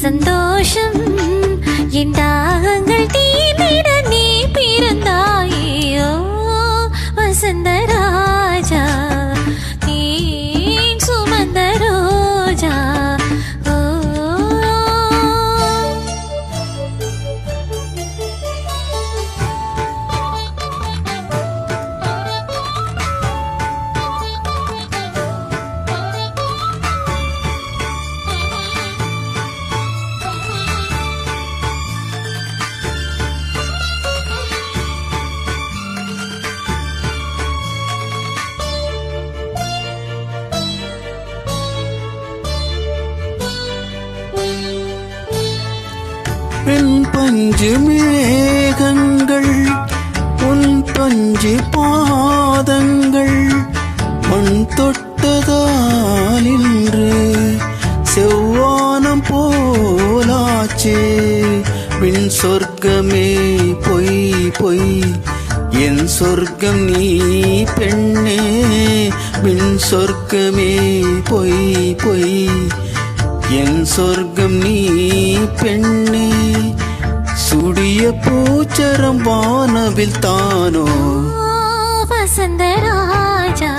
சந்தோஷம் என் தாகங்கள் தீர்ந்திட நீ பிறந்தாயோ வசந்தராஜா தேன் சுமந்த ரோஜா. என் பஞ்சு மேகங்கள் உன் பஞ்சு பாதங்கள் மண் தொட்டதால் இன்று செவ்வானம் போலாச்சே. விண் சொர்க்கமே பொய் பொய் என் சொர்க்கம் நீ பெண்ணே. விண் சொர்க்கமே பொய் பொய் என் சொர்க்கம் நீ பெண்ணே. சுடிய பூச்சரம் வானவில் தானோ வசந்தராஜா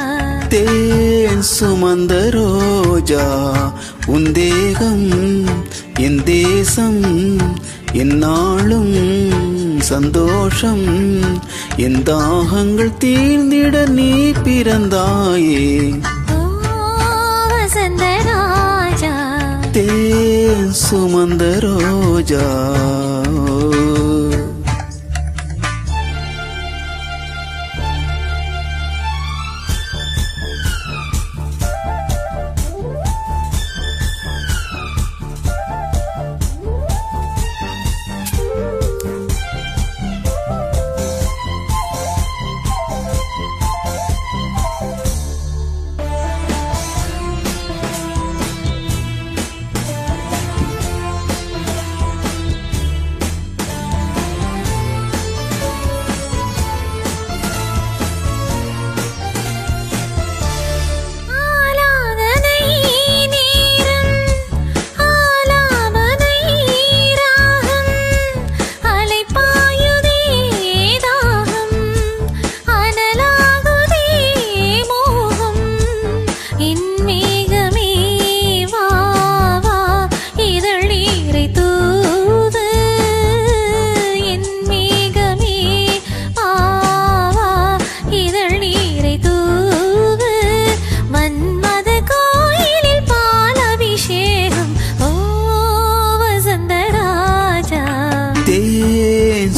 தேன் சுமந்த ரோஜா. உன் தேகம் என் தேசம் என்னாலும் சந்தோஷம். என் தாகங்கள் தீர்ந்திட நீ பிறந்தாயே வசந்தராஜா தேன் சுமந்த ரோஜா.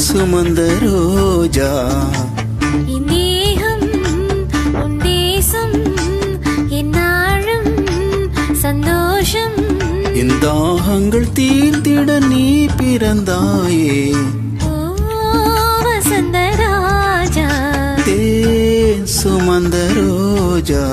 சுமந்த ரோஜா இந்தேகம் உன் தேசம் என்னாலும் சந்தோஷம். என் தாகங்கள் தீர்ந்திட நீ பிறந்தாயே வசந்தராஜா தேன் சுமந்த ரோஜா.